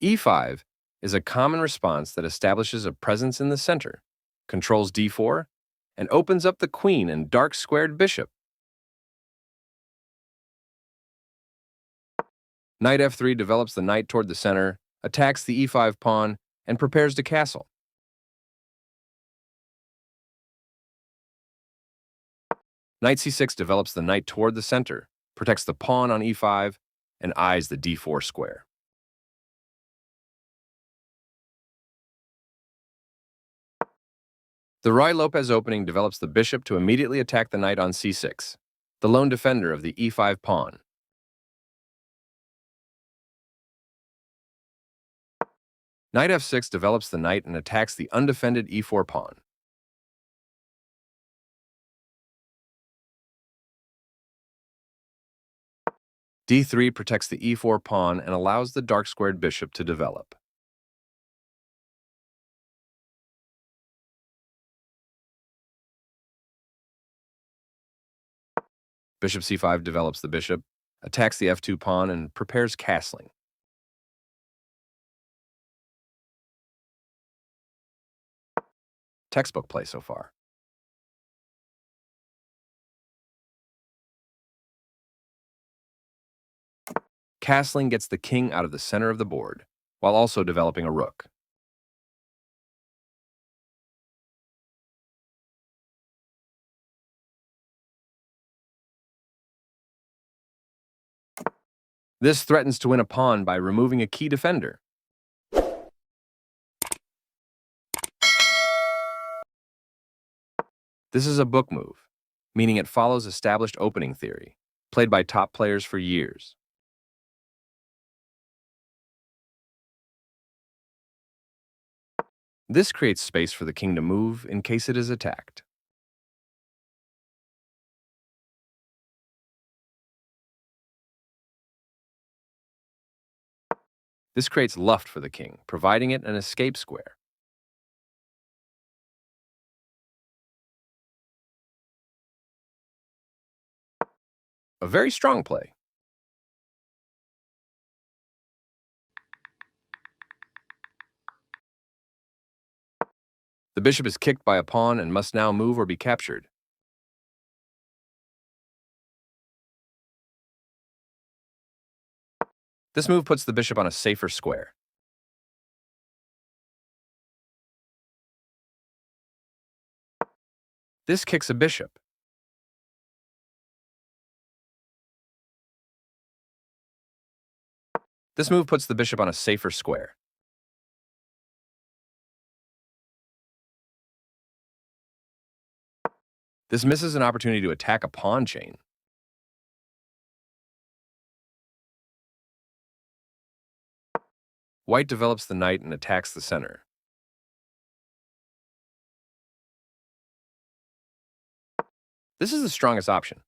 E5 is a common response that establishes a presence in the center, controls d4, and opens up the queen and dark-squared bishop. Knight f3 develops the knight toward the center, attacks the e5 pawn, and prepares to castle. Knight c6 develops the knight toward the center, protects the pawn on e5, and eyes the d4 square. The Ruy-Lopez opening develops the bishop to immediately attack the knight on c6, the lone defender of the e5 pawn. Knight f6 develops the knight and attacks the undefended e4 pawn. d3 protects the e4 pawn and allows the dark-squared bishop to develop. Bishop c5 develops the bishop, attacks the f2 pawn, and prepares castling. Textbook play so far. Castling gets the king out of the center of the board, while also developing a rook. This threatens to win a pawn by removing a key defender. This is a book move, meaning it follows established opening theory, played by top players for years. This creates space for the king to move in case it is attacked. This creates luft for the king, providing it an escape square. A very strong play. The bishop is kicked by a pawn and must now move or be captured. This move puts the bishop on a safer square. This kicks a bishop. This move puts the bishop on a safer square. This misses an opportunity to attack a pawn chain. White develops the knight and attacks the center. This is the strongest option.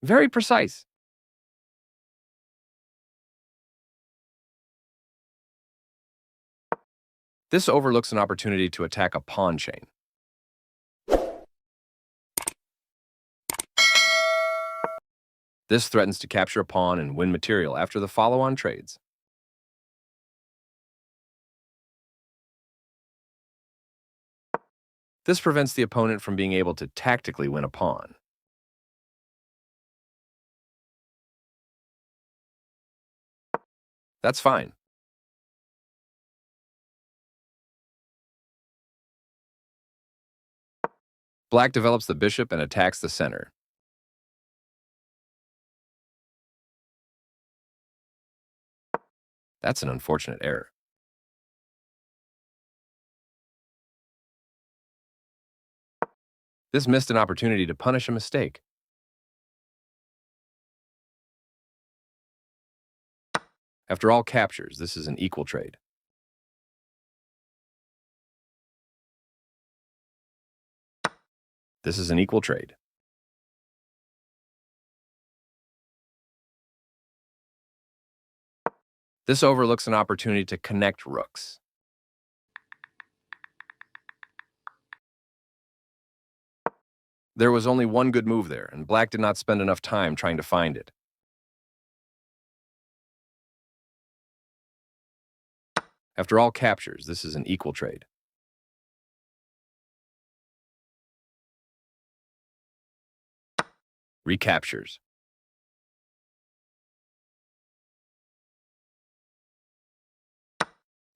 Very precise. This overlooks an opportunity to attack a pawn chain. This threatens to capture a pawn and win material after the follow-on trades. This prevents the opponent from being able to tactically win a pawn. That's fine. Black develops the bishop and attacks the center. That's an unfortunate error. This missed an opportunity to punish a mistake. After all captures, this is an equal trade. This is an equal trade. This overlooks an opportunity to connect rooks. There was only one good move there, and black did not spend enough time trying to find it. After all captures, this is an equal trade. Recaptures.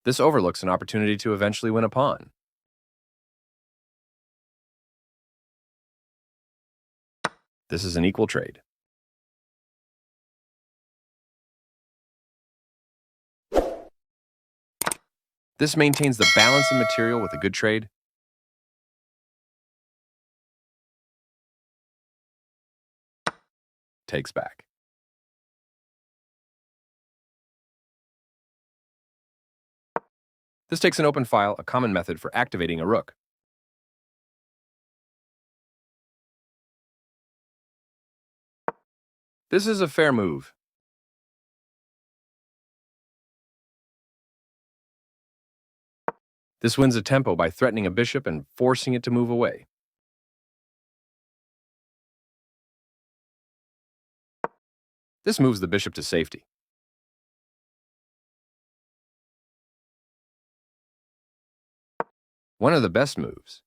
This overlooks an opportunity to eventually win a pawn. This is an equal trade. This maintains the balance in material with a good trade. Takes back. This takes an open file, a common method for activating a rook. This is a fair move. This wins a tempo by threatening a bishop and forcing it to move away. This moves the bishop to safety. One of the best moves.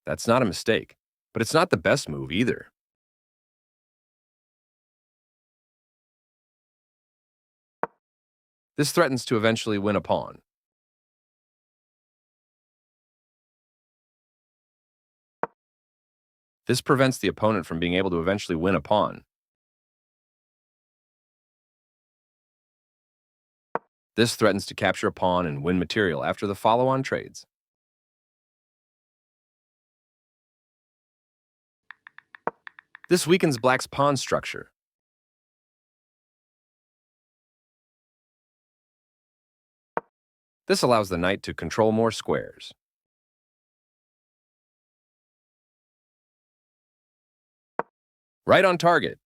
That's not a mistake, but it's not the best move either. This threatens to eventually win a pawn. This prevents the opponent from being able to eventually win a pawn. This threatens to capture a pawn and win material after the follow-on trades. This weakens black's pawn structure. This allows the knight to control more squares. Right on target.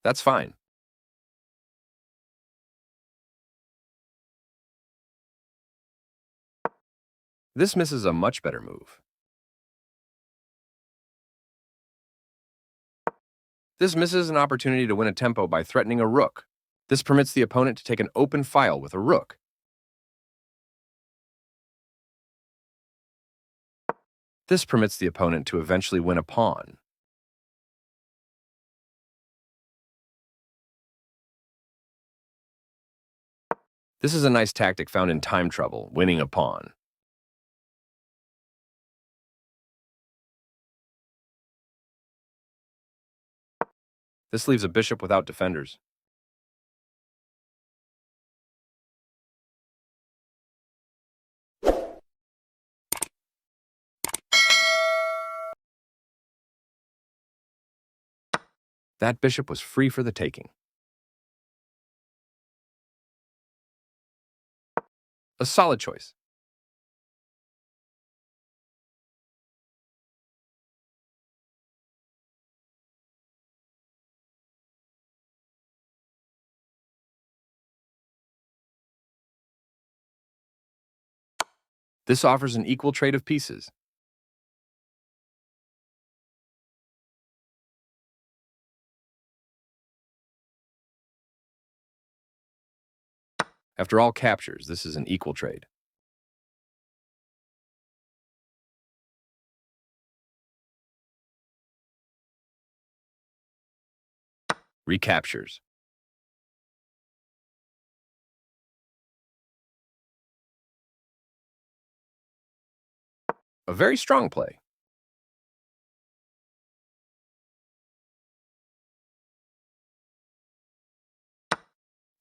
That's fine. This misses a much better move. This misses an opportunity to win a tempo by threatening a rook. This permits the opponent to take an open file with a rook. This permits the opponent to eventually win a pawn. This is a nice tactic found in time trouble, winning a pawn. This leaves a bishop without defenders. That bishop was free for the taking. A solid choice. This offers an equal trade of pieces. After all captures, this is an equal trade. Recaptures. A very strong play.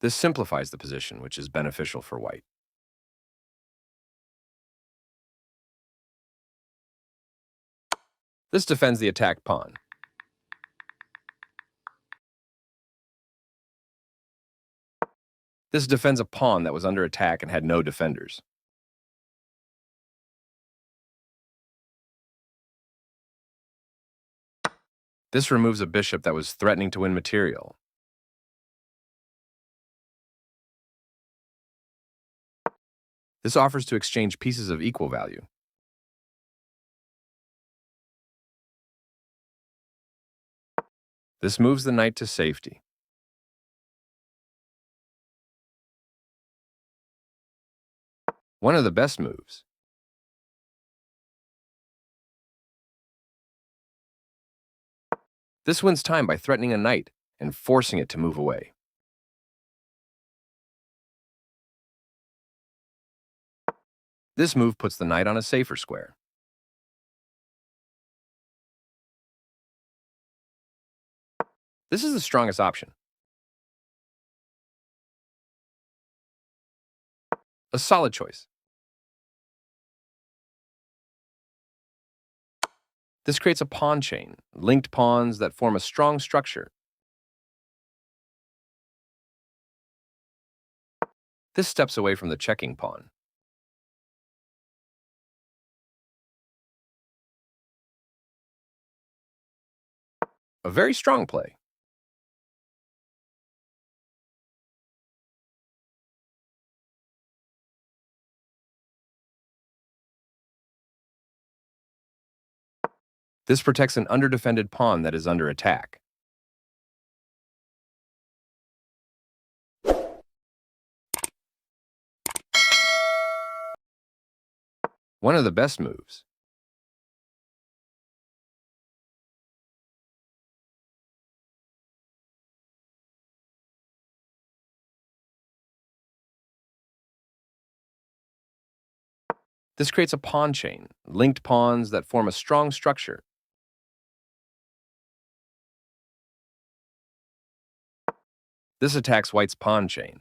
This simplifies the position, which is beneficial for white. This defends the attacked pawn. This defends a pawn that was under attack and had no defenders. This removes a bishop that was threatening to win material. This offers to exchange pieces of equal value. This moves the knight to safety. One of the best moves. This wins time by threatening a knight and forcing it to move away. This move puts the knight on a safer square. This is the strongest option. A solid choice. This creates a pawn chain, linked pawns that form a strong structure. This steps away from the checking pawn. A very strong play. This protects an underdefended pawn that is under attack. One of the best moves. This creates a pawn chain, linked pawns that form a strong structure. This attacks white's pawn chain.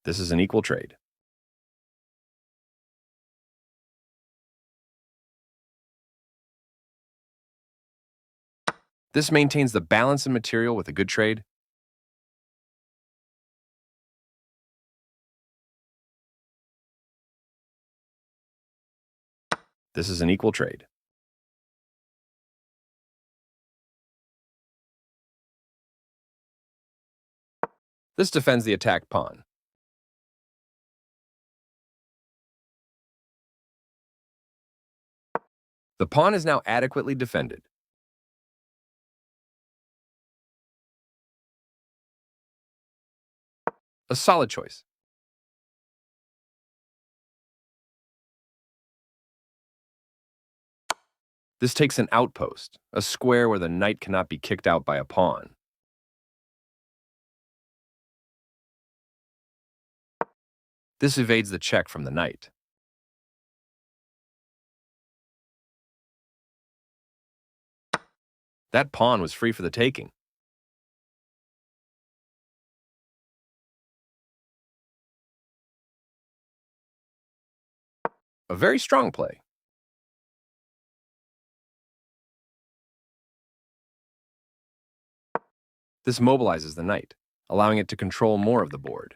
This is an equal trade. This maintains the balance in material with a good trade. This is an equal trade. This defends the attacked pawn. The pawn is now adequately defended. A solid choice. This takes an outpost, a square where the knight cannot be kicked out by a pawn. This evades the check from the knight. That pawn was free for the taking. A very strong play. This mobilizes the knight, allowing it to control more of the board.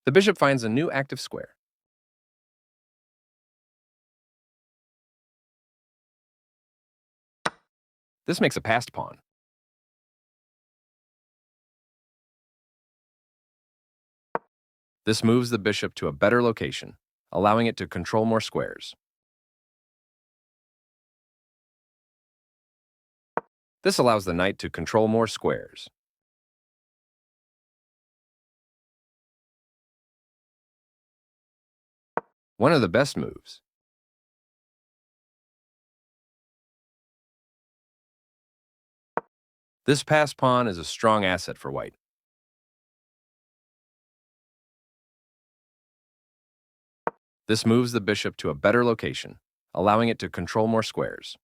The bishop finds a new active square. This makes a passed pawn. This moves the bishop to a better location, allowing it to control more squares. This allows the knight to control more squares. One of the best moves. This passed pawn is a strong asset for white. This moves the bishop to a better location, allowing it to control more squares.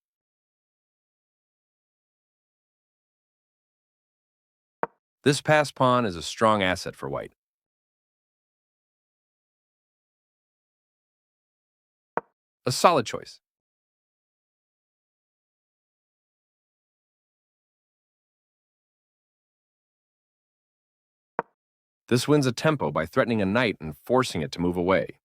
This passed pawn is a strong asset for white. A solid choice. This wins a tempo by threatening a knight and forcing it to move away.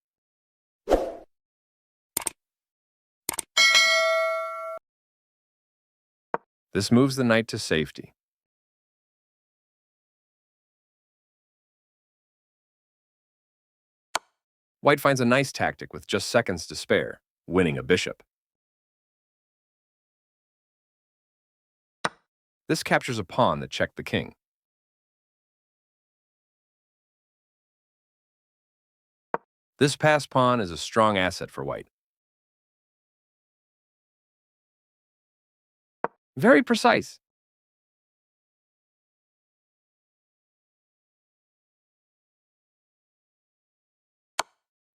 This moves the knight to safety. White finds a nice tactic with just seconds to spare, winning a bishop. This captures a pawn that checked the king. This passed pawn is a strong asset for white. Very precise.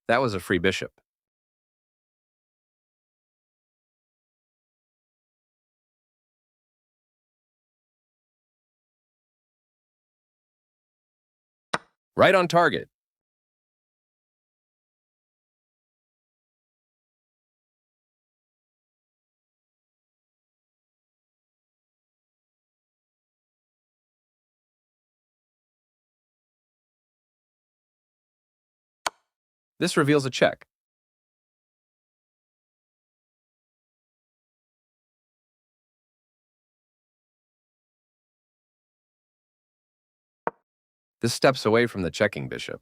That was a free bishop. Right on target. This reveals a check. This steps away from the checking bishop.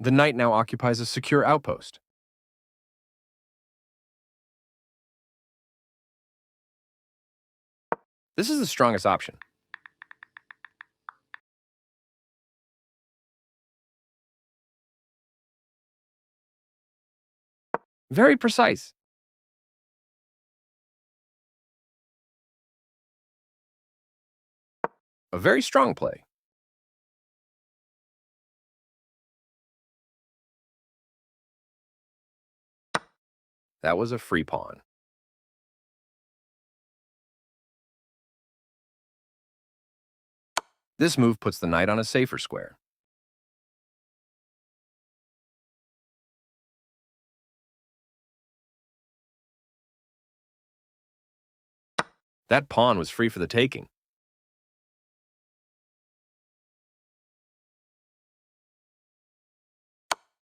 The knight now occupies a secure outpost. This is the strongest option. Very precise. A very strong play. That was a free pawn. This move puts the knight on a safer square. That pawn was free for the taking.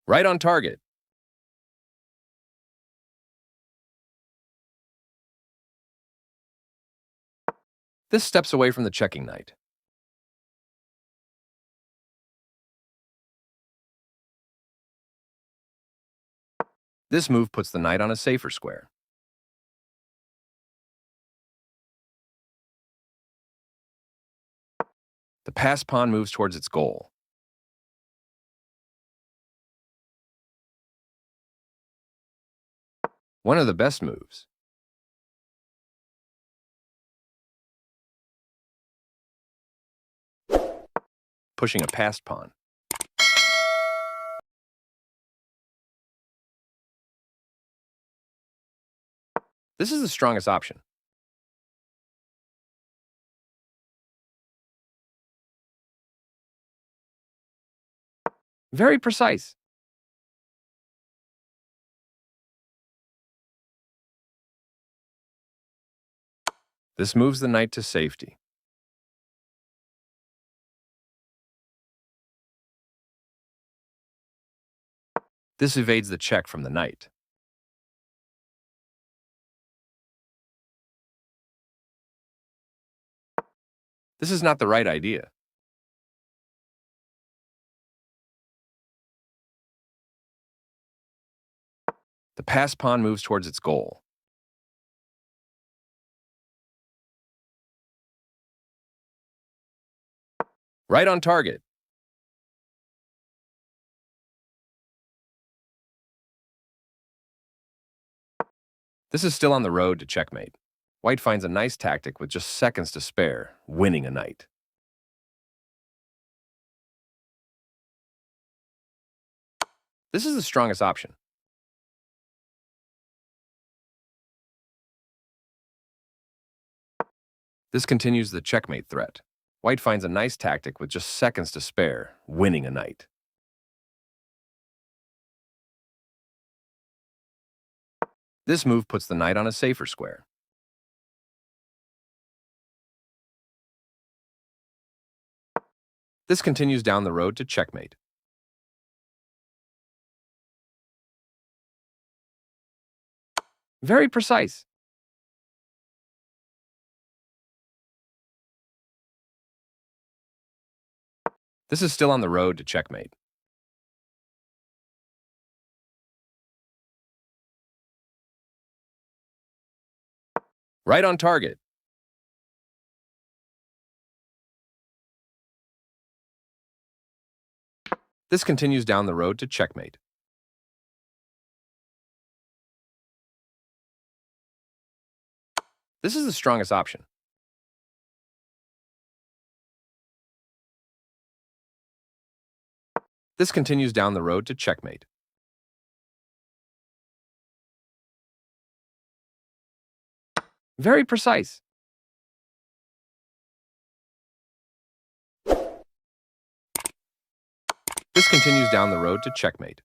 Right on target. This steps away from the checking knight. This move puts the knight on a safer square. The passed pawn moves towards its goal. One of the best moves. Pushing a passed pawn. This is the strongest option. Very precise. This moves the knight to safety. This evades the check from the knight. This is not the right idea. The passed pawn moves towards its goal. Right on target. This is still on the road to checkmate. White finds a nice tactic with just seconds to spare, winning a knight. This is the strongest option. This continues the checkmate threat. White finds a nice tactic with just seconds to spare, winning a knight. This move puts the knight on a safer square. This continues down the road to checkmate. Very precise. This is still on the road to checkmate. Right on target. This continues down the road to checkmate. This is the strongest option. This continues down the road to checkmate. Very precise. This continues down the road to checkmate.